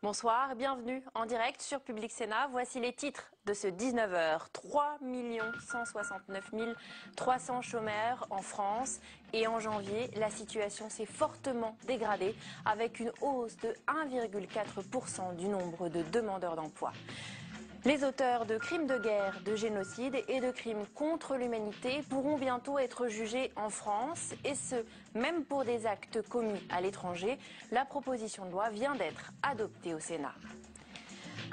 Bonsoir, bienvenue en direct sur Public Sénat. Voici les titres de ce 19h. 3 169 300 chômeurs en France. Et en janvier, la situation s'est fortement dégradée avec une hausse de 1,4% du nombre de demandeurs d'emploi. Les auteurs de crimes de guerre, de génocide et de crimes contre l'humanité pourront bientôt être jugés en France, et ce, même pour des actes commis à l'étranger. La proposition de loi vient d'être adoptée au Sénat.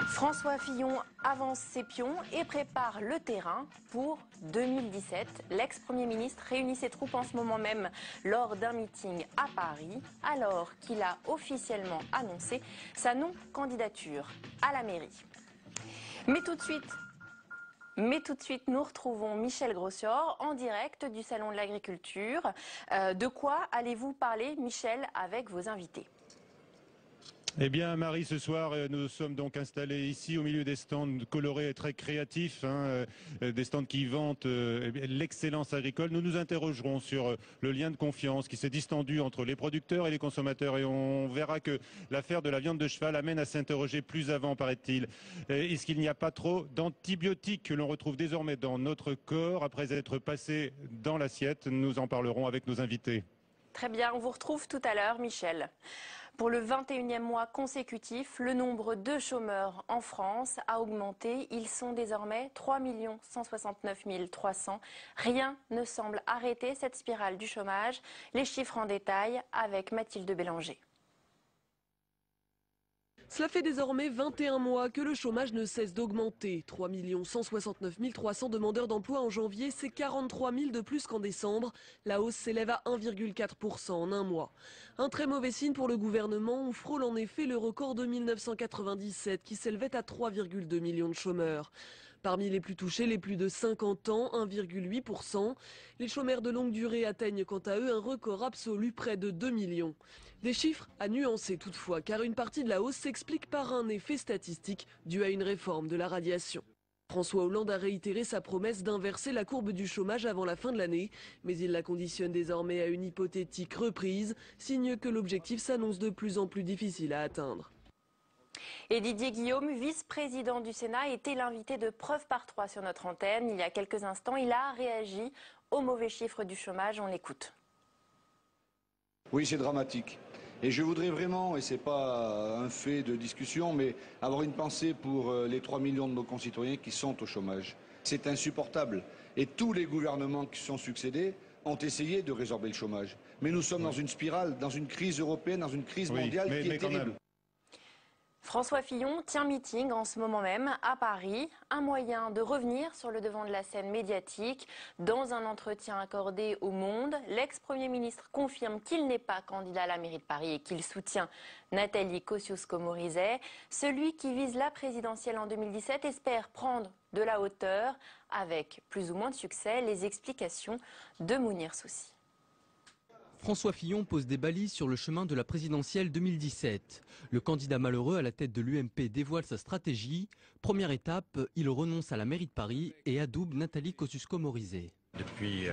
François Fillon avance ses pions et prépare le terrain pour 2017. L'ex-premier ministre réunit ses troupes en ce moment même lors d'un meeting à Paris, alors qu'il a officiellement annoncé sa non-candidature à la mairie. Mais tout de suite, nous retrouvons Michel Grosshort en direct du Salon de l'Agriculture. De quoi allez-vous parler, Michel, avec vos invités ? Eh bien, Marie, ce soir, nous sommes donc installés ici au milieu des stands colorés et très créatifs, des stands qui vantent l'excellence agricole. Nous nous interrogerons sur le lien de confiance qui s'est distendu entre les producteurs et les consommateurs, et on verra que l'affaire de la viande de cheval amène à s'interroger plus avant, paraît-il. Est-ce qu'il n'y a pas trop d'antibiotiques que l'on retrouve désormais dans notre corps après être passé dans l'assiette? Nous en parlerons avec nos invités. Très bien, on vous retrouve tout à l'heure, Michel. Pour le 21e mois consécutif, le nombre de chômeurs en France a augmenté. Ils sont désormais 3 169 300. Rien ne semble arrêter cette spirale du chômage. Les chiffres en détail avec Mathilde Bélanger. Cela fait désormais 21 mois que le chômage ne cesse d'augmenter. 3 169 300 demandeurs d'emploi en janvier, c'est 43 000 de plus qu'en décembre. La hausse s'élève à 1,4% en un mois. Un très mauvais signe pour le gouvernement, où frôle en effet le record de 1997 qui s'élevait à 3,2 millions de chômeurs. Parmi les plus touchés, les plus de 50 ans, 1,8%. Les chômeurs de longue durée atteignent quant à eux un record absolu, près de 2 millions. Des chiffres à nuancer toutefois, car une partie de la hausse s'explique par un effet statistique dû à une réforme de la radiation. François Hollande a réitéré sa promesse d'inverser la courbe du chômage avant la fin de l'année, mais il la conditionne désormais à une hypothétique reprise, signe que l'objectif s'annonce de plus en plus difficile à atteindre. Et Didier Guillaume, vice-président du Sénat, était l'invité de Preuve par 3 sur notre antenne. Il y a quelques instants, il a réagi aux mauvais chiffres du chômage. On l'écoute. Oui, c'est dramatique. Et je voudrais vraiment, et ce n'est pas un fait de discussion, mais avoir une pensée pour les 3 millions de nos concitoyens qui sont au chômage. C'est insupportable. Et tous les gouvernements qui se sont succédés ont essayé de résorber le chômage. Mais nous sommes dans une spirale, dans une crise européenne, dans une crise mondiale qui est terrible. François Fillon tient meeting en ce moment même à Paris, un moyen de revenir sur le devant de la scène médiatique. Dans un entretien accordé au Monde, l'ex-premier ministre confirme qu'il n'est pas candidat à la mairie de Paris et qu'il soutient Nathalie Kosciusko-Morizet. Celui qui vise la présidentielle en 2017 espère prendre de la hauteur avec plus ou moins de succès. Les explications de Mounir Soussi. François Fillon pose des balises sur le chemin de la présidentielle 2017. Le candidat malheureux à la tête de l'UMP dévoile sa stratégie. Première étape, il renonce à la mairie de Paris et adoube Nathalie Kosciusko-Morizet. Depuis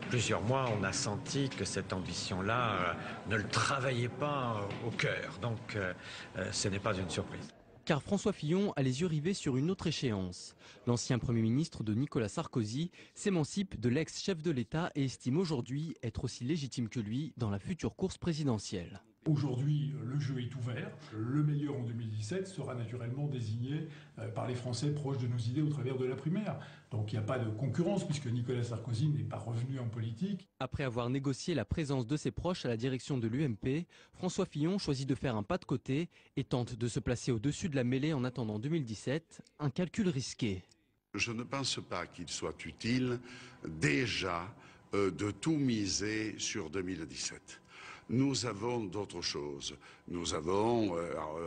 plusieurs mois, on a senti que cette ambition-là ne le travaillait pas au cœur. Donc ce n'est pas une surprise. Car François Fillon a les yeux rivés sur une autre échéance. L'ancien Premier ministre de Nicolas Sarkozy s'émancipe de l'ex-chef de l'État et estime aujourd'hui être aussi légitime que lui dans la future course présidentielle. Aujourd'hui, le jeu est ouvert. Le meilleur en 2017 sera naturellement désigné par les Français proches de nos idées au travers de la primaire. Donc il n'y a pas de concurrence puisque Nicolas Sarkozy n'est pas revenu en politique. Après avoir négocié la présence de ses proches à la direction de l'UMP, François Fillon choisit de faire un pas de côté et tente de se placer au-dessus de la mêlée en attendant 2017, un calcul risqué. Je ne pense pas qu'il soit utile déjà de tout miser sur 2017. Nous avons d'autres choses. Nous avons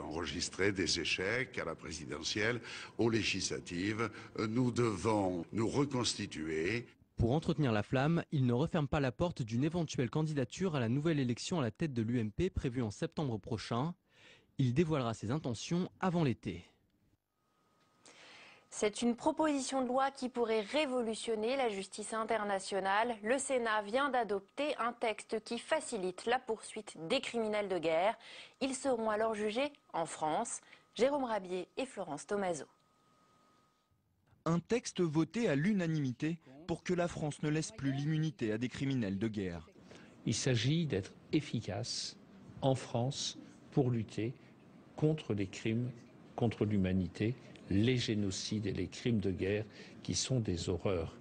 enregistré des échecs à la présidentielle, aux législatives. Nous devons nous reconstituer. Pour entretenir la flamme, il ne referme pas la porte d'une éventuelle candidature à la nouvelle élection à la tête de l'UMP prévue en septembre prochain. Il dévoilera ses intentions avant l'été. C'est une proposition de loi qui pourrait révolutionner la justice internationale. Le Sénat vient d'adopter un texte qui facilite la poursuite des criminels de guerre. Ils seront alors jugés en France. Jérôme Rabier et Florence Tomaso. Un texte voté à l'unanimité pour que la France ne laisse plus l'immunité à des criminels de guerre. Il s'agit d'être efficace en France pour lutter contre les crimes contre l'humanité, les génocides et les crimes de guerre qui sont des horreurs.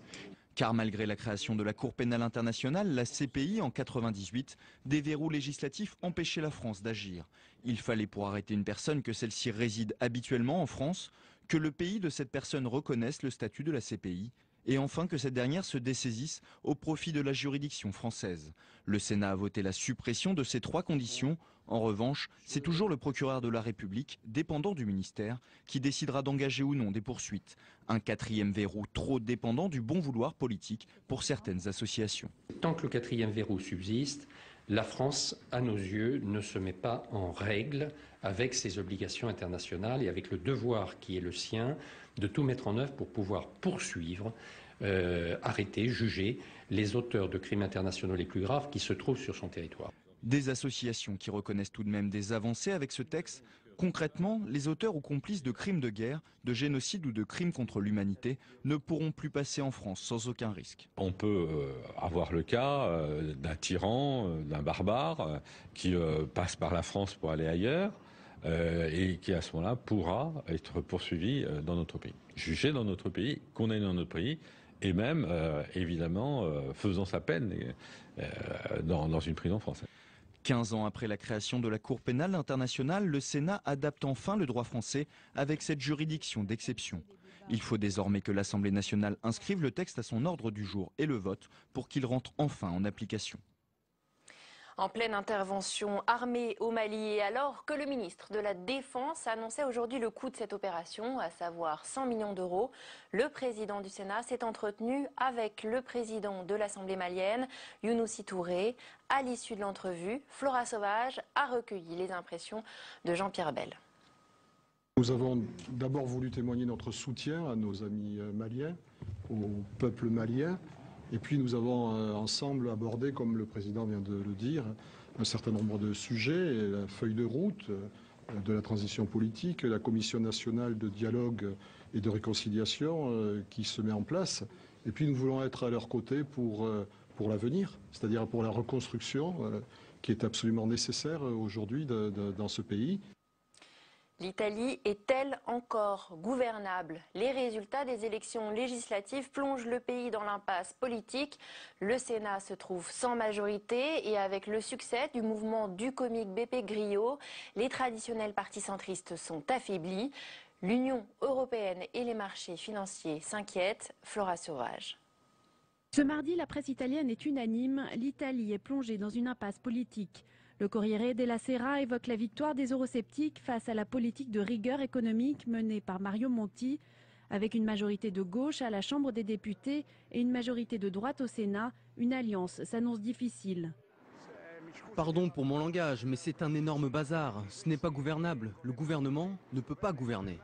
Car malgré la création de la Cour pénale internationale, la CPI en 1998, des verrous législatifs empêchaient la France d'agir. Il fallait pour arrêter une personne que celle-ci réside habituellement en France, que le pays de cette personne reconnaisse le statut de la CPI, et enfin que cette dernière se dessaisisse au profit de la juridiction française. Le Sénat a voté la suppression de ces 3 conditions. En revanche, c'est toujours le procureur de la République, dépendant du ministère, qui décidera d'engager ou non des poursuites. Un 4e verrou trop dépendant du bon vouloir politique pour certaines associations. Tant que le 4e verrou subsiste, la France, à nos yeux, ne se met pas en règle avec ses obligations internationales et avec le devoir qui est le sien de tout mettre en œuvre pour pouvoir poursuivre, arrêter, juger les auteurs de crimes internationaux les plus graves qui se trouvent sur son territoire. Des associations qui reconnaissent tout de même des avancées avec ce texte. Concrètement, les auteurs ou complices de crimes de guerre, de génocide ou de crimes contre l'humanité ne pourront plus passer en France sans aucun risque. On peut avoir le cas d'un tyran, d'un barbare qui passe par la France pour aller ailleurs et qui à ce moment-là pourra être poursuivi dans notre pays, jugé dans notre pays, condamné dans notre pays et même évidemment faisant sa peine dans une prison française. 15 ans après la création de la Cour pénale internationale, le Sénat adapte enfin le droit français avec cette juridiction d'exception. Il faut désormais que l'Assemblée nationale inscrive le texte à son ordre du jour et le vote pour qu'il rentre enfin en application. En pleine intervention armée au Mali et alors que le ministre de la Défense annonçait aujourd'hui le coût de cette opération, à savoir 100 millions d'euros, le président du Sénat s'est entretenu avec le président de l'Assemblée malienne, Younousi Touré. À l'issue de l'entrevue, Flora Sauvage a recueilli les impressions de Jean-Pierre Bel. Nous avons d'abord voulu témoigner notre soutien à nos amis maliens, au peuple malien. Et puis nous avons ensemble abordé, comme le président vient de le dire, un certain nombre de sujets, la feuille de route de la transition politique, la commission nationale de dialogue et de réconciliation qui se met en place. Et puis nous voulons être à leur côté pour l'avenir, c'est-à-dire pour la reconstruction qui est absolument nécessaire aujourd'hui dans ce pays. L'Italie est-elle encore gouvernable? Les résultats des élections législatives plongent le pays dans l'impasse politique. Le Sénat se trouve sans majorité et avec le succès du mouvement du comique Beppe Grillo, les traditionnels partis centristes sont affaiblis. L'Union européenne et les marchés financiers s'inquiètent. Flora Sauvage. Ce mardi, la presse italienne est unanime. L'Italie est plongée dans une impasse politique. Le Corriere della Sera évoque la victoire des eurosceptiques face à la politique de rigueur économique menée par Mario Monti. Avec une majorité de gauche à la Chambre des députés et une majorité de droite au Sénat, une alliance s'annonce difficile. Pardon pour mon langage, mais c'est un énorme bazar. Ce n'est pas gouvernable. Le gouvernement ne peut pas gouverner.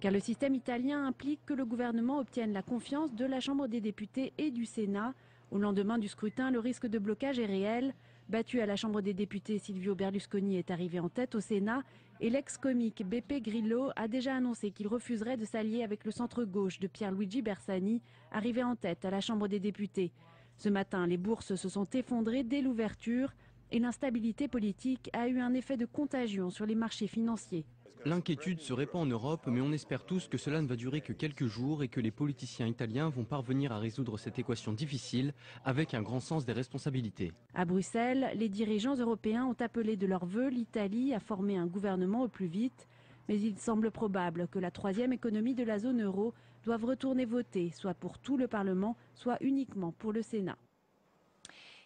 Car le système italien implique que le gouvernement obtienne la confiance de la Chambre des députés et du Sénat. Au lendemain du scrutin, le risque de blocage est réel. Battu à la Chambre des députés, Silvio Berlusconi est arrivé en tête au Sénat et l'ex-comique Beppe Grillo a déjà annoncé qu'il refuserait de s'allier avec le centre-gauche de Pierluigi Bersani, arrivé en tête à la Chambre des députés. Ce matin, les bourses se sont effondrées dès l'ouverture et l'instabilité politique a eu un effet de contagion sur les marchés financiers. L'inquiétude se répand en Europe, mais on espère tous que cela ne va durer que quelques jours et que les politiciens italiens vont parvenir à résoudre cette équation difficile avec un grand sens des responsabilités. À Bruxelles, les dirigeants européens ont appelé de leur vœu l'Italie à former un gouvernement au plus vite. Mais il semble probable que la troisième économie de la zone euro doive retourner voter, soit pour tout le Parlement, soit uniquement pour le Sénat.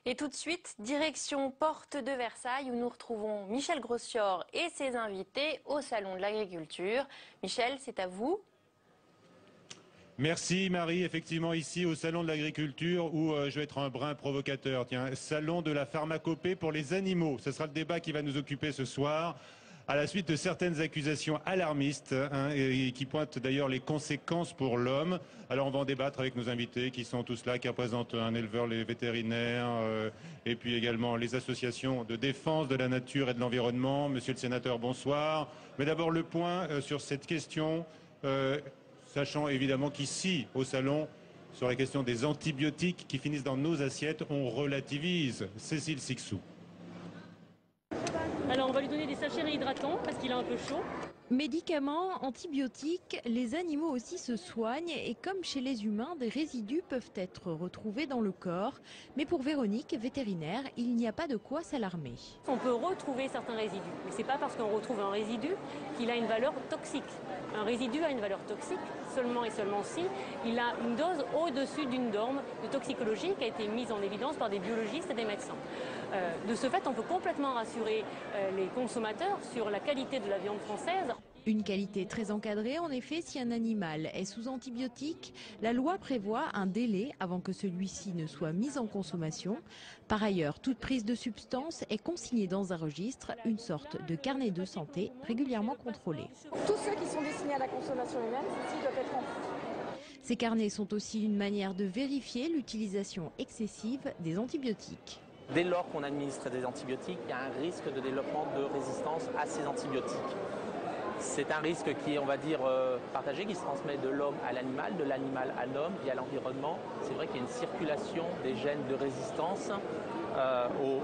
Et tout de suite, direction Porte de Versailles où nous retrouvons Michel Groschior et ses invités au Salon de l'Agriculture. Michel, c'est à vous. Merci Marie, effectivement ici au Salon de l'Agriculture où je vais être un brin provocateur. Tiens, Salon de la pharmacopée pour les animaux. Ce sera le débat qui va nous occuper ce soir. à la suite de certaines accusations alarmistes et qui pointent d'ailleurs les conséquences pour l'homme. Alors on va en débattre avec nos invités qui sont tous là, qui représentent un éleveur, les vétérinaires et puis également les associations de défense de la nature et de l'environnement. Monsieur le sénateur, bonsoir. Mais d'abord le point sur cette question, sachant évidemment qu'ici au salon, sur la question des antibiotiques qui finissent dans nos assiettes, on relativise. Cécile Sixou. Alors on va lui donner des sachets réhydratants parce qu'il a un peu chaud. Médicaments, antibiotiques, les animaux aussi se soignent et comme chez les humains, des résidus peuvent être retrouvés dans le corps. Mais pour Véronique, vétérinaire, il n'y a pas de quoi s'alarmer. On peut retrouver certains résidus, mais c'est pas parce qu'on retrouve un résidu qu'il a une valeur toxique. Un résidu a une valeur toxique seulement et seulement si il a une dose au-dessus d'une norme de toxicologie qui a été mise en évidence par des biologistes et des médecins. De ce fait, on peut complètement rassurer les consommateurs sur la qualité de la viande française. Une qualité très encadrée, en effet, si un animal est sous antibiotiques, la loi prévoit un délai avant que celui-ci ne soit mis en consommation. Par ailleurs, toute prise de substance est consignée dans un registre, une sorte de carnet de santé régulièrement contrôlé. Tous ceux qui sont destinés à la consommation humaine, ceux-ci doivent être remplis. Ces carnets sont aussi une manière de vérifier l'utilisation excessive des antibiotiques. Dès lors qu'on administre des antibiotiques, il y a un risque de développement de résistance à ces antibiotiques. C'est un risque qui est, on va dire, partagé, qui se transmet de l'homme à l'animal, de l'animal à l'homme et à l'environnement. C'est vrai qu'il y a une circulation des gènes de résistance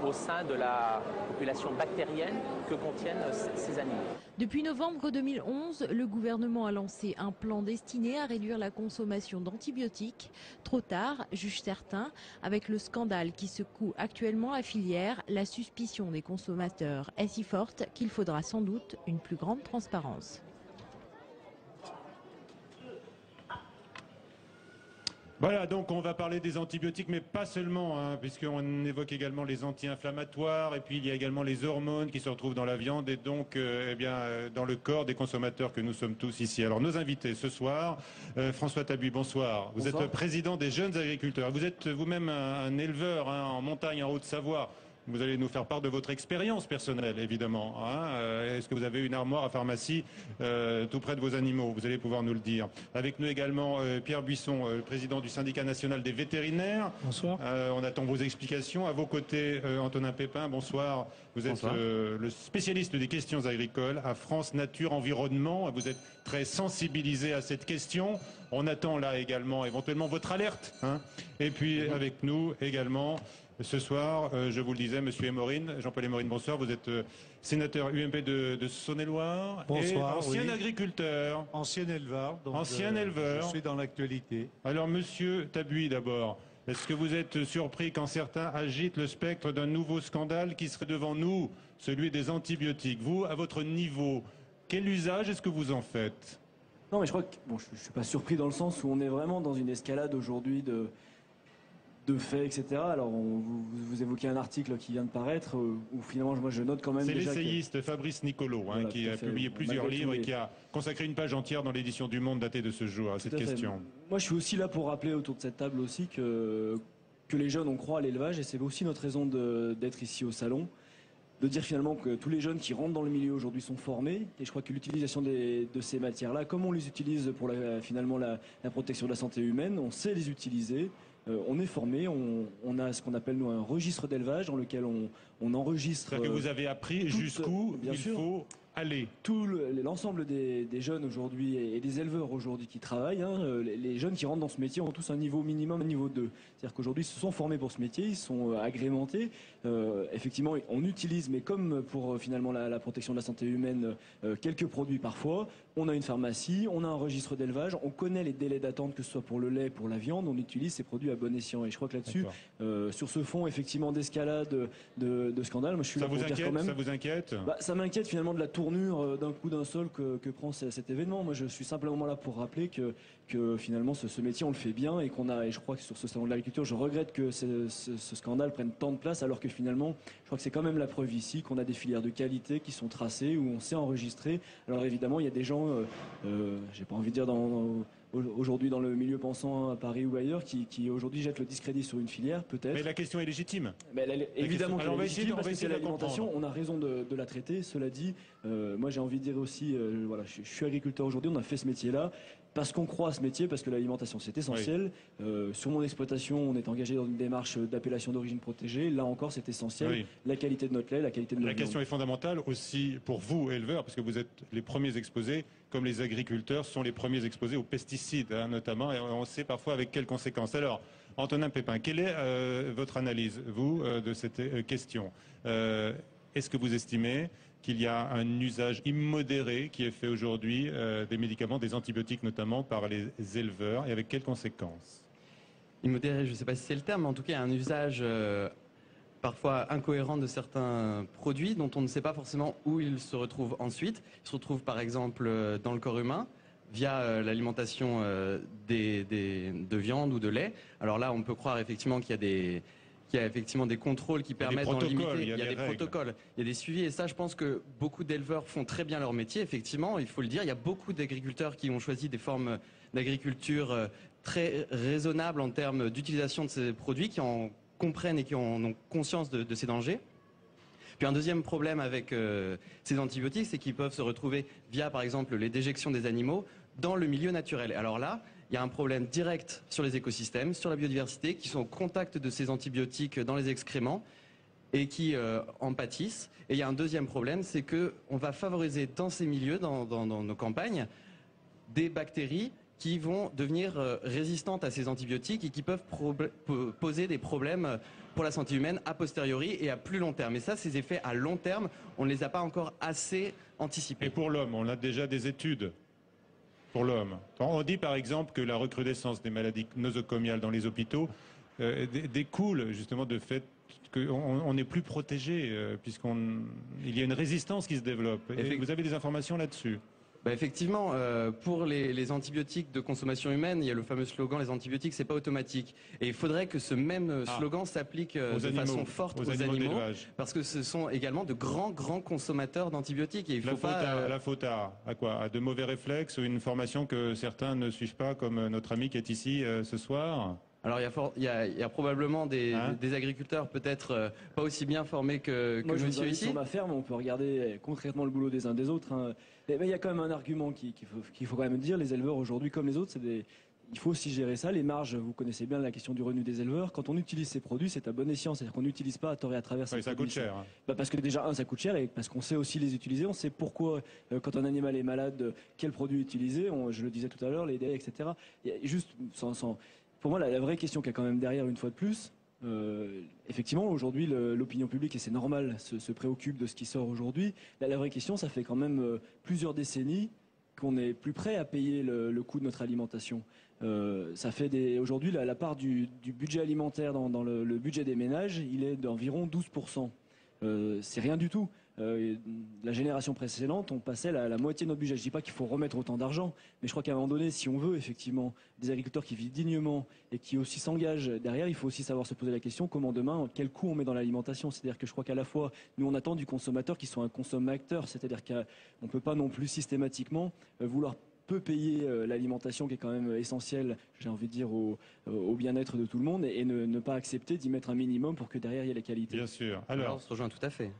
au sein de la population bactérienne que contiennent ces animaux. Depuis novembre 2011, le gouvernement a lancé un plan destiné à réduire la consommation d'antibiotiques. Trop tard, jugent certains, avec le scandale qui secoue actuellement la filière, la suspicion des consommateurs est si forte qu'il faudra sans doute une plus grande transparence. Voilà, donc on va parler des antibiotiques, mais pas seulement, puisqu'on évoque également les anti-inflammatoires, et puis il y a également les hormones qui se retrouvent dans la viande, et donc dans le corps des consommateurs que nous sommes tous ici. Alors nos invités ce soir, François Tabuy, bonsoir. Vous êtes président des jeunes agriculteurs. Vous êtes vous-même un éleveur en montagne, en Haute-Savoie. Vous allez nous faire part de votre expérience personnelle, évidemment. Est-ce que vous avez une armoire à pharmacie tout près de vos animaux? Vous allez pouvoir nous le dire. Avec nous également Pierre Buisson, président du syndicat national des vétérinaires. Bonsoir. On attend vos explications. À vos côtés, Antonin Pépin, bonsoir. Vous êtes le spécialiste des questions agricoles à France Nature Environnement. Vous êtes très sensibilisé à cette question. On attend là également éventuellement votre alerte. Et puis avec nous également... Ce soir, je vous le disais, Monsieur Émorine, Jean-Paul Émorine, bonsoir. Vous êtes sénateur UMP de Saône-et-Loire. Bonsoir. Et ancien agriculteur. Ancien éleveur. Donc, ancien éleveur. Je suis dans l'actualité. Alors, Monsieur Tabuy, d'abord, est-ce que vous êtes surpris quand certains agitent le spectre d'un nouveau scandale qui serait devant nous, celui des antibiotiques? Vous, à votre niveau, quel usage est-ce que vous en faites? Non, mais je crois que je ne suis pas surpris dans le sens où on est vraiment dans une escalade aujourd'hui de faits, etc. Alors, vous évoquez un article qui vient de paraître, où finalement, moi, je note quand même... C'est l'essayiste Fabrice Nicolo, voilà, qui a publié plusieurs livres et qui a consacré une page entière dans l'édition du Monde datée de ce jour à cette question. Moi, je suis aussi là pour rappeler autour de cette table aussi que les jeunes, on croit à l'élevage, et c'est aussi notre raison d'être ici au salon, de dire finalement que tous les jeunes qui rentrent dans le milieu aujourd'hui sont formés, et je crois que l'utilisation de ces matières-là, comme on les utilise pour finalement la protection de la santé humaine, on sait les utiliser. On est formé, on a ce qu'on appelle nous un registre d'élevage dans lequel on enregistre... C'est-à-dire que vous avez appris jusqu'où il faut aller. Tout l'ensemble des jeunes aujourd'hui et des éleveurs aujourd'hui qui travaillent, les jeunes qui rentrent dans ce métier ont tous un niveau minimum, un niveau 2. C'est-à-dire qu'aujourd'hui ils se sont formés pour ce métier, ils sont agrémentés. Effectivement, on utilise, mais comme pour finalement la protection de la santé humaine, quelques produits parfois. On a une pharmacie, on a un registre d'élevage, on connaît les délais d'attente, que ce soit pour le lait, pour la viande, on utilise ces produits à bon escient. Et je crois que là-dessus, sur ce fond effectivement d'escalade, de scandale, moi je suis là pour dire quand même... Ça vous inquiète? Ça m'inquiète finalement de la tournure d'un coup d'un seul que prend cet événement. Moi je suis simplement là pour rappeler que finalement ce métier on le fait bien et je crois que sur ce salon de l'agriculture, je regrette que ce scandale prenne tant de place alors que finalement, je crois que c'est quand même la preuve ici qu'on a des filières de qualité qui sont tracées, où on sait enregistrer. Alors évidemment, il y a des gens, j'ai pas envie de dire aujourd'hui dans le milieu pensant à Paris ou ailleurs qui aujourd'hui jettent le discrédit sur une filière, peut-être. Mais la question est légitime. Évidemment qu'elle est légitime parce que c'est de la l'alimentation, on a raison de la traiter. Cela dit, moi j'ai envie de dire aussi, voilà, je suis agriculteur aujourd'hui, on a fait ce métier-là. Parce qu'on croit à ce métier, parce que l'alimentation c'est essentiel. Sur mon exploitation, on est engagé dans une démarche d'appellation d'origine protégée. Là encore, c'est essentiel. Oui. La qualité de notre lait, la qualité de notre viande. La question est fondamentale aussi pour vous, éleveurs, parce que vous êtes les premiers exposés, comme les agriculteurs sont les premiers exposés aux pesticides, hein, notamment, et on sait parfois avec quelles conséquences. Alors, Antonin Pépin, quelle est votre analyse, vous, de cette question? Est-ce que vous estimez qu'il y a un usage immodéré qui est fait aujourd'hui des médicaments, des antibiotiques notamment, par les éleveurs, et avec quelles conséquences? Immodéré, je ne sais pas si c'est le terme, mais en tout cas, il y a un usage parfois incohérent de certains produits dont on ne sait pas forcément où ils se retrouvent ensuite. Ils se retrouvent par exemple dans le corps humain, via l'alimentation de viande ou de lait. Alors là, on peut croire effectivement qu'il y a effectivement des contrôles qui permettent d'en limiter. Il y a des protocoles, il y a des suivis. Et ça, je pense que beaucoup d'éleveurs font très bien leur métier. Effectivement, il faut le dire, il y a beaucoup d'agriculteurs qui ont choisi des formes d'agriculture très raisonnables en termes d'utilisation de ces produits, qui en comprennent et qui en ont conscience de ces dangers. Puis un deuxième problème avec ces antibiotiques, c'est qu'ils peuvent se retrouver via, par exemple, les déjections des animaux dans le milieu naturel. Alors là, il y a un problème direct sur les écosystèmes, sur la biodiversité, qui sont au contact de ces antibiotiques dans les excréments et qui en pâtissent. Et il y a un deuxième problème, c'est qu'on va favoriser dans ces milieux, dans nos campagnes, des bactéries qui vont devenir résistantes à ces antibiotiques et qui peuvent poser des problèmes pour la santé humaine a posteriori et à plus long terme. Et ça, ces effets à long terme, on ne les a pas encore assez anticipés. Et pour l'homme, on a déjà des études pour l'homme. On dit par exemple que la recrudescence des maladies nosocomiales dans les hôpitaux découle justement de fait qu'on n'est plus protégé, puisqu'il y a une résistance qui se développe. Et vous avez des informations là-dessus? Bah effectivement, pour les antibiotiques de consommation humaine, il y a le fameux slogan « les antibiotiques, c'est pas automatique ». Et il faudrait que ce même slogan s'applique de façon forte aux animaux, parce que ce sont également de grands consommateurs d'antibiotiques. Et il faut la faute à quoi? À de mauvais réflexes ou une formation que certains ne suivent pas, comme notre ami qui est ici ce soir? Alors il y a probablement des agriculteurs peut-être pas aussi bien formés que monsieur ici. Sur ma ferme, on peut regarder concrètement le boulot des uns des autres. Hein. Mais il y a quand même un argument qu'il faut quand même dire. Les éleveurs aujourd'hui, comme les autres, il faut aussi gérer ça. Les marges, vous connaissez bien la question du revenu des éleveurs. Quand on utilise ces produits, c'est à bon escient. C'est-à-dire qu'on n'utilise pas à tort et à travers ces produits. Ça coûte cher. Hein. Parce que déjà, ça coûte cher et parce qu'on sait aussi les utiliser. On sait pourquoi, quand un animal est malade, quel produit utiliser. Je le disais tout à l'heure, les délais, etc. Juste pour moi, la vraie question qu'il y a quand même derrière, une fois de plus, effectivement, aujourd'hui, l'opinion publique, et c'est normal, se préoccupe de ce qui sort aujourd'hui. La vraie question, ça fait quand même plusieurs décennies qu'on n'est plus prêt à payer le coût de notre alimentation. Ça fait aujourd'hui, la part du budget alimentaire dans le budget des ménages, il est d'environ 12%. C'est rien du tout. La génération précédente, on passait la moitié de notre budget. Je ne dis pas qu'il faut remettre autant d'argent, mais je crois qu'à un moment donné, si on veut effectivement des agriculteurs qui vivent dignement et qui aussi s'engagent derrière, il faut aussi savoir se poser la question comment demain, quel coût on met dans l'alimentation. C'est-à-dire que je crois qu'à la fois, nous on attend du consommateur qu'il soit un consommateur, c'est-à-dire qu'on ne peut pas non plus systématiquement vouloir peu payer l'alimentation qui est quand même essentielle, j'ai envie de dire, au bien-être de tout le monde et ne pas accepter d'y mettre un minimum pour que derrière il y ait la qualité. Bien sûr. Alors, on se rejoint tout à fait.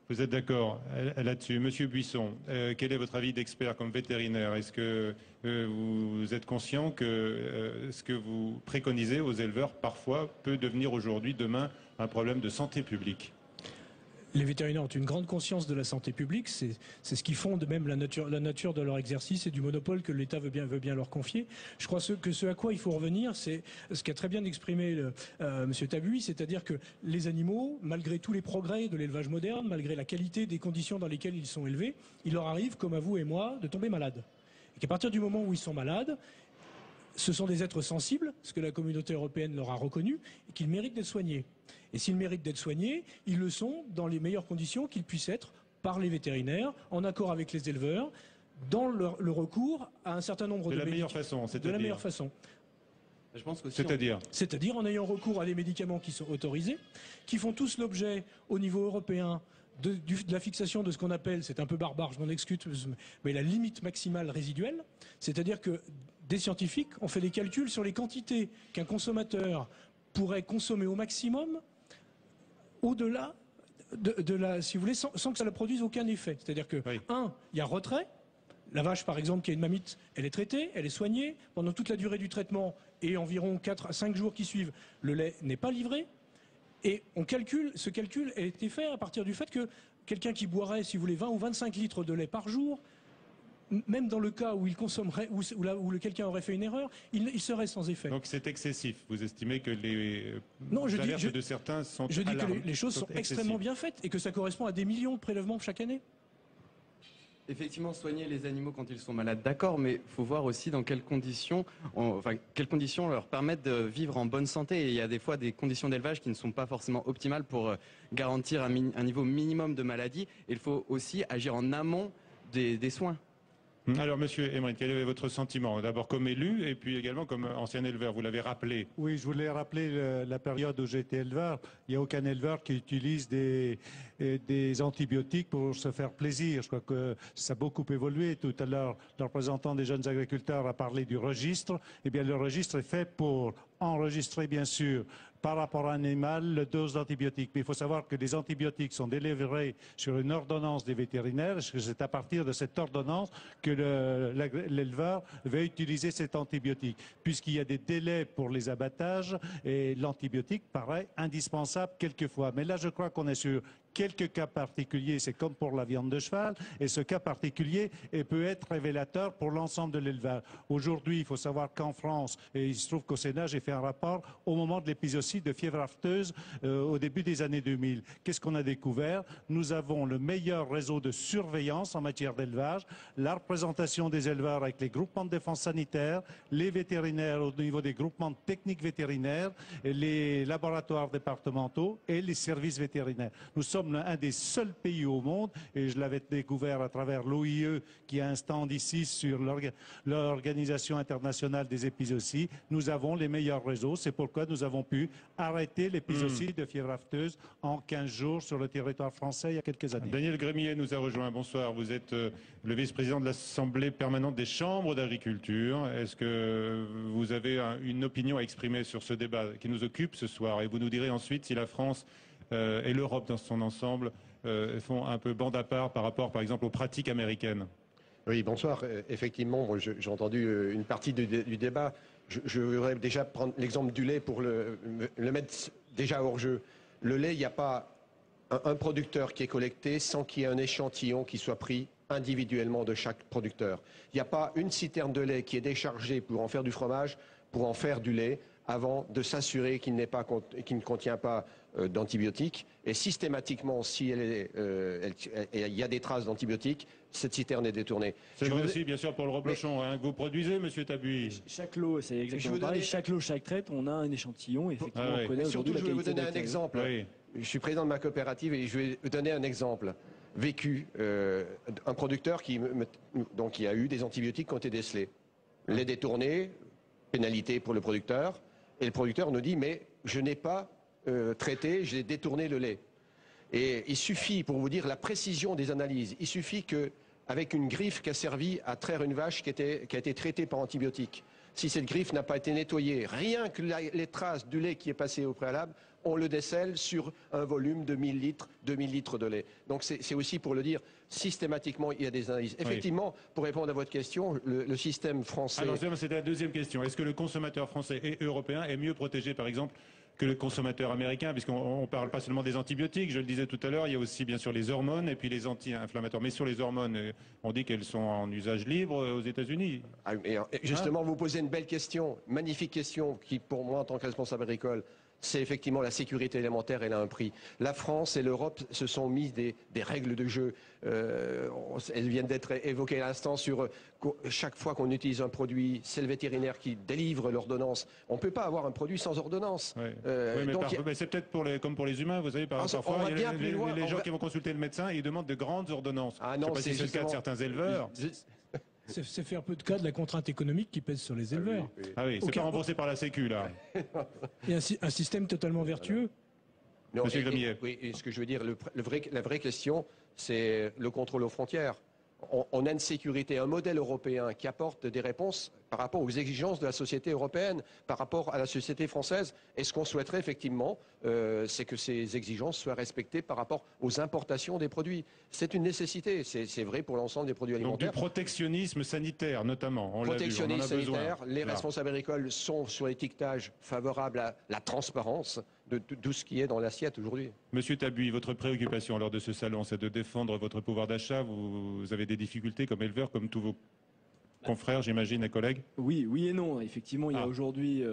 Vous êtes d'accord là-dessus. Monsieur Buisson, quel est votre avis d'expert comme vétérinaire? Est-ce que vous êtes conscient que ce que vous préconisez aux éleveurs parfois peut devenir aujourd'hui, demain, un problème de santé publique? Les vétérinaires ont une grande conscience de la santé publique, c'est ce qui fonde même la nature de leur exercice et du monopole que l'État veut bien leur confier. Je crois que ce à quoi il faut revenir, c'est ce qu'a très bien exprimé Monsieur Tabuy, c'est-à-dire que les animaux, malgré tous les progrès de l'élevage moderne, malgré la qualité des conditions dans lesquelles ils sont élevés, il leur arrive, comme à vous et moi, de tomber malades. Et qu'à partir du moment où ils sont malades, ce sont des êtres sensibles, ce que la communauté européenne leur a reconnu, et qu'ils méritent d'être soignés. Et s'ils méritent d'être soignés, ils le sont dans les meilleures conditions qu'ils puissent être par les vétérinaires, en accord avec les éleveurs, dans le recours à un certain nombre de médicaments. De la meilleure façon, c'est-à-dire ? De la meilleure façon. Je pense C'est-à-dire en ayant recours à des médicaments qui sont autorisés, qui font tous l'objet au niveau européen de la fixation de ce qu'on appelle, c'est un peu barbare, je m'en excuse, mais la limite maximale résiduelle, c'est-à-dire que des scientifiques ont fait des calculs sur les quantités qu'un consommateur pourrait consommer au maximum au-delà si vous voulez, sans que ça ne produise aucun effet. C'est-à-dire que, il y a retrait. La vache, par exemple, qui a une mamite, elle est traitée, elle est soignée. Pendant toute la durée du traitement et environ 4 à 5 jours qui suivent, le lait n'est pas livré. Et ce calcul a été fait à partir du fait que quelqu'un qui boirait, si vous voulez, 20 ou 25 litres de lait par jour, même dans le cas où il consommerait, où quelqu'un aurait fait une erreur, il serait sans effet. Donc c'est excessif. Vous estimez que les alertes de certains sont Je dis que les choses sont extrêmement bien faites et que ça correspond à des millions de prélèvements chaque année. Effectivement, soigner les animaux quand ils sont malades, d'accord, mais il faut voir aussi dans quelles conditions, quelles conditions leur permettent de vivre en bonne santé. Et il y a des fois des conditions d'élevage qui ne sont pas forcément optimales pour garantir un niveau minimum de maladie. Et il faut aussi agir en amont des soins. Alors, Monsieur Emmerich, quel est votre sentiment? D'abord comme élu et puis également comme ancien éleveur, vous l'avez rappelé. Oui, je voulais rappeler la période où j'étais éleveur. Il n'y a aucun éleveur qui utilise des antibiotiques pour se faire plaisir. Je crois que ça a beaucoup évolué. Tout à l'heure, le représentant des jeunes agriculteurs a parlé du registre. Eh bien, le registre est fait pour enregistrer, bien sûr, par rapport à un animal, la dose d'antibiotiques. Mais il faut savoir que les antibiotiques sont délivrés sur une ordonnance des vétérinaires. C'est à partir de cette ordonnance que l'éleveur va utiliser cet antibiotique. Puisqu'il y a des délais pour les abattages et l'antibiotique paraît indispensable quelquefois. Mais là, je crois qu'on est sur quelques cas particuliers, c'est comme pour la viande de cheval, et ce cas particulier peut être révélateur pour l'ensemble de l'élevage. Aujourd'hui, il faut savoir qu'en France, et il se trouve qu'au Sénat, j'ai fait un rapport au moment de l'épisode de fièvre afteuse au début des années 2000. Qu'est-ce qu'on a découvert? Nous avons le meilleur réseau de surveillance en matière d'élevage, la représentation des éleveurs avec les groupements de défense sanitaire, les vétérinaires au niveau des groupements de techniques vétérinaires, les laboratoires départementaux et les services vétérinaires. Nous sommes un des seuls pays au monde, et je l'avais découvert à travers l'OIE qui a un stand ici sur l'Organisation internationale des épizooties. Nous avons les meilleurs réseaux, c'est pourquoi nous avons pu arrêter l'épizootie de fièvre afteuse en 15 jours sur le territoire français il y a quelques années. Daniel Grémillet nous a rejoint. Bonsoir, vous êtes le vice-président de l'Assemblée permanente des chambres d'agriculture. Est-ce que vous avez une opinion à exprimer sur ce débat qui nous occupe ce soir? Et vous nous direz ensuite si la France et l'Europe dans son ensemble font un peu bande à part par rapport, par exemple, aux pratiques américaines. Oui, bonsoir. Effectivement, j'ai entendu une partie du débat. Je voudrais déjà prendre l'exemple du lait pour le mettre déjà hors jeu. Le lait, il n'y a pas un producteur qui est collecté sans qu'il y ait un échantillon qui soit pris individuellement de chaque producteur. Il n'y a pas une citerne de lait qui est déchargée pour en faire du fromage, pour en faire du lait, avant de s'assurer qu'il ne contient pas d'antibiotiques. Et systématiquement, si il y a des traces d'antibiotiques, cette citerne est détournée. C'est vrai aussi, bien sûr, pour le reblochon que vous produisez, Monsieur Tabuy. Chaque lot, c'est exactement pareil. Chaque lot, chaque traite, on a un échantillon. Effectivement, on connaît aujourd'hui la qualité. Je vais vous donner un exemple. Oui. Je suis président de ma coopérative et je vais vous donner un exemple vécu. Un producteur qui a eu des antibiotiques qui ont été décelés. Les détournés, pénalité pour le producteur. Et le producteur nous dit, mais je n'ai pas traité, j'ai détourné le lait. Et il suffit, pour vous dire la précision des analyses, il suffit qu'avec une griffe qui a servi à traire une vache qui a été traitée par antibiotiques, si cette griffe n'a pas été nettoyée, rien que les traces du lait qui est passé au préalable, on le décèle sur un volume de 1000 litres, 2000 litres de lait. Donc c'est aussi pour le dire, systématiquement, il y a des analyses. Effectivement, pour répondre à votre question, le système français... Alors, c'était la deuxième question. Est-ce que le consommateur français et européen est mieux protégé, par exemple, que le consommateur américain, puisqu'on ne parle pas seulement des antibiotiques, je le disais tout à l'heure, il y a aussi bien sûr les hormones et puis les anti-inflammatoires. Mais sur les hormones, on dit qu'elles sont en usage libre aux États-Unis. Justement, vous posez une belle question, magnifique question, qui pour moi, en tant que responsable agricole, c'est effectivement la sécurité alimentaire, elle a un prix. La France et l'Europe se sont mis des règles de jeu. Elles viennent d'être évoquées à l'instant sur chaque fois qu'on utilise un produit, c'est le vétérinaire qui délivre l'ordonnance. On ne peut pas avoir un produit sans ordonnance. Mais c'est peut-être comme pour les humains, vous savez, parfois il y a les gens qui vont consulter le médecin et ils demandent de grandes ordonnances. Ah non, je ne sais pas si c'est le cas de certains éleveurs. C'est faire peu de cas de la contrainte économique qui pèse sur les éleveurs. Ah oui, c'est pas remboursé par la Sécu, là. Il y a un système totalement vertueux. Non, Monsieur Grémillet. Oui, ce que je veux dire, la vraie question, c'est le contrôle aux frontières. on a une sécurité, un modèle européen qui apporte des réponses par rapport aux exigences de la société européenne, par rapport à la société française. Et ce qu'on souhaiterait effectivement, c'est que ces exigences soient respectées par rapport aux importations des produits. C'est une nécessité, c'est vrai pour l'ensemble des produits alimentaires. Donc du protectionnisme sanitaire notamment, on l'a vu, on en a Protectionnisme sanitaire, besoin. les Là. responsables agricoles sont sur l'étiquetage favorable à la transparence de tout ce qui est dans l'assiette aujourd'hui. Monsieur Tabuy, votre préoccupation lors de ce salon, c'est de défendre votre pouvoir d'achat. Vous avez des difficultés comme éleveur, comme tous vos confrères, j'imagine, et collègues? Oui, oui et non. Effectivement, il y a aujourd'hui,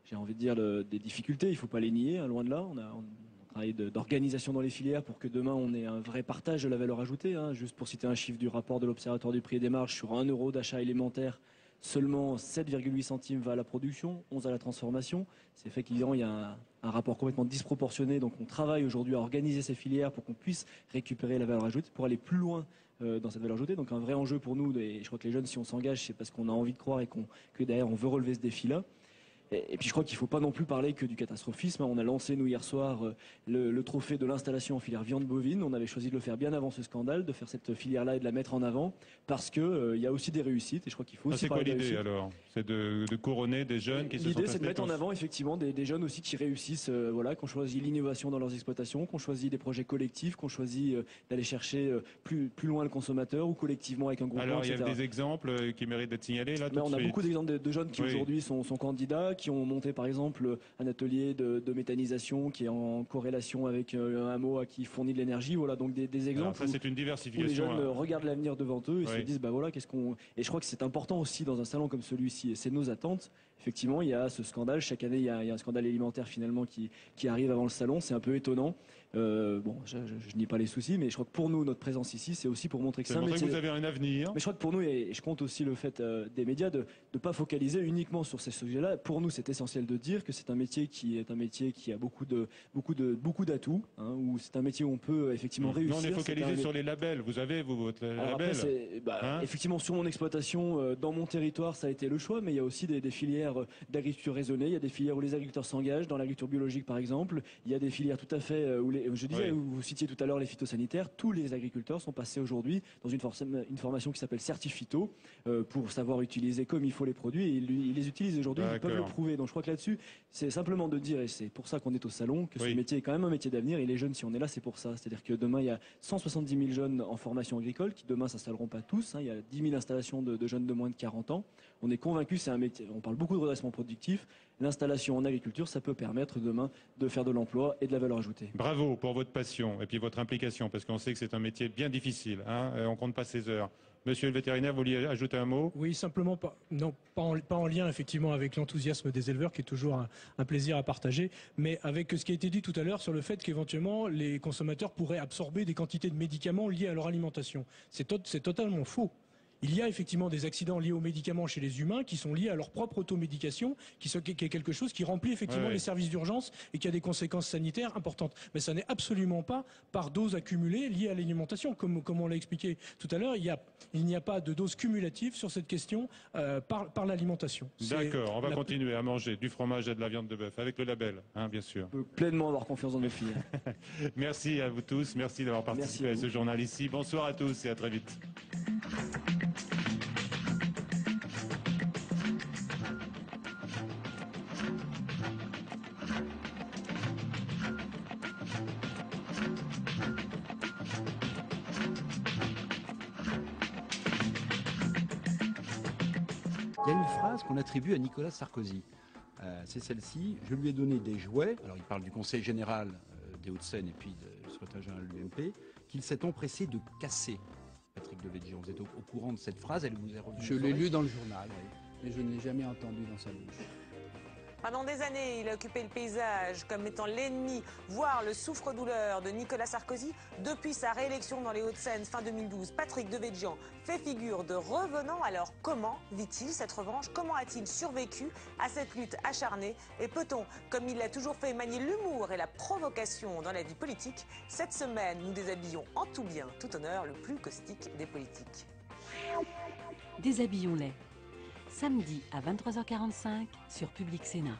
j'ai envie de dire, des difficultés. Il ne faut pas les nier, hein, loin de là. On travaille d'organisation dans les filières pour que demain on ait un vrai partage de la valeur ajoutée. Hein. Juste pour citer un chiffre du rapport de l'Observatoire du prix et des marges, sur 1 euro d'achat élémentaire, seulement 7,8 centimes va à la production, 11 à la transformation. C'est fait qu'il y a un rapport complètement disproportionné. Donc on travaille aujourd'hui à organiser ces filières pour qu'on puisse récupérer la valeur ajoutée, pour aller plus loin dans cette valeur ajoutée. Donc un vrai enjeu pour nous, et je crois que les jeunes, si on s'engage, c'est parce qu'on a envie de croire et que derrière on veut relever ce défi-là. Et puis je crois qu'il ne faut pas non plus parler que du catastrophisme. On a lancé, nous, hier soir, le trophée de l'installation en filière viande bovine. On avait choisi de le faire bien avant ce scandale, de faire cette filière-là et de la mettre en avant, parce qu'il y a aussi des réussites. Et je crois qu'il faut aussi parler de C'est quoi l'idée alors? C'est de couronner des jeunes qui se sont L'idée, c'est de mettre en avant effectivement des jeunes aussi qui réussissent, qui ont choisi l'innovation dans leurs exploitations, qui ont choisi des projets collectifs, qui ont choisi d'aller chercher plus loin le consommateur ou collectivement avec un groupement, Alors, il y a etc. des exemples qui méritent d'être signalés là tout de On a suite. beaucoup d'exemples de jeunes qui aujourd'hui sont candidats, qui ont monté par exemple un atelier de méthanisation qui est en corrélation avec un hameau qui fournit de l'énergie. Voilà, donc des exemples. Alors ça, c'est une diversification. Où les jeunes regardent l'avenir devant eux et Oui. se disent, bah voilà, qu'est-ce qu'on. Et je crois que c'est important aussi dans un salon comme celui-ci, et c'est nos attentes. Effectivement, il y a ce scandale. Chaque année, il y a un scandale alimentaire finalement qui arrive avant le salon. C'est un peu étonnant. Bon, je nie pas les soucis, mais je crois que pour nous, notre présence ici, c'est aussi pour montrer que c'est un métier. Que vous avez un avenir. Mais je crois que pour nous, et je compte aussi le fait des médias de ne pas focaliser uniquement sur ces sujets-là. Pour nous, c'est essentiel de dire que c'est un métier qui a beaucoup d'atouts, hein, où c'est un métier où on peut effectivement réussir. Nous, on est focalisé sur les labels. Vous avez votre label. Après, effectivement, sur mon exploitation, dans mon territoire, ça a été le choix, mais il y a aussi des filières d'agriculture raisonnée. Il y a des filières où les agriculteurs s'engagent, dans l'agriculture biologique par exemple. Il y a des filières tout à fait où vous citiez tout à l'heure les phytosanitaires. Tous les agriculteurs sont passés aujourd'hui dans une formation qui s'appelle Certifito pour savoir utiliser comme il faut les produits. Et ils les utilisent aujourd'hui, ils peuvent le prouver. Donc je crois que là-dessus, c'est simplement de dire, et c'est pour ça qu'on est au salon, que ce métier est quand même un métier d'avenir. Et les jeunes, si on est là, c'est pour ça. C'est-à-dire que demain, il y a 170 000 jeunes en formation agricole qui demain s'installeront pas tous. Hein. Il y a 10 000 installations de jeunes de moins de 40 ans. On est convaincus, c'est un métier. On parle beaucoup de redressement productif. L'installation en agriculture, ça peut permettre demain de faire de l'emploi et de la valeur ajoutée. Bravo pour votre passion et puis votre implication, parce qu'on sait que c'est un métier bien difficile. Hein, on compte pas ses heures. Monsieur le vétérinaire, vous vouliez ajouter un mot? Oui, simplement, pas en lien effectivement avec l'enthousiasme des éleveurs, qui est toujours un plaisir à partager, mais avec ce qui a été dit tout à l'heure sur le fait qu'éventuellement les consommateurs pourraient absorber des quantités de médicaments liés à leur alimentation. C'est totalement faux. Il y a effectivement des accidents liés aux médicaments chez les humains qui sont liés à leur propre automédication, qui est quelque chose qui remplit effectivement les services d'urgence et qui a des conséquences sanitaires importantes. Mais ça n'est absolument pas par dose accumulée liée à l'alimentation. Comme on l'a expliqué tout à l'heure, il n'y a pas de dose cumulative sur cette question par l'alimentation. D'accord, on va continuer à manger du fromage et de la viande de bœuf avec le label, hein, bien sûr. On peut pleinement avoir confiance dans nos filles. Merci à vous tous, merci d'avoir participé à ce journal ici. Bonsoir à tous et à très vite. Il y a une phrase qu'on attribue à Nicolas Sarkozy. C'est celle-ci. Je lui ai donné des jouets. Alors il parle du Conseil général des Hauts-de-Seine et puis du secrétaire général de l'UMP, qu'il s'est empressé de casser. Patrick Devedjian, vous êtes au courant de cette phrase, elle vous est revenue? Je l'ai lu dans le journal, oui, mais je ne l'ai jamais entendu dans sa bouche. Pendant des années, il a occupé le paysage comme étant l'ennemi, voire le souffre-douleur de Nicolas Sarkozy. Depuis sa réélection dans les Hauts-de-Seine fin 2012, Patrick Devedjian fait figure de revenant. Alors comment vit-il cette revanche? Comment a-t-il survécu à cette lutte acharnée? Et peut-on, comme il l'a toujours fait, manier l'humour et la provocation dans la vie politique? Cette semaine, nous déshabillons en tout bien, tout honneur, le plus caustique des politiques. Déshabillons-les. Samedi à 23h45 sur Public Sénat.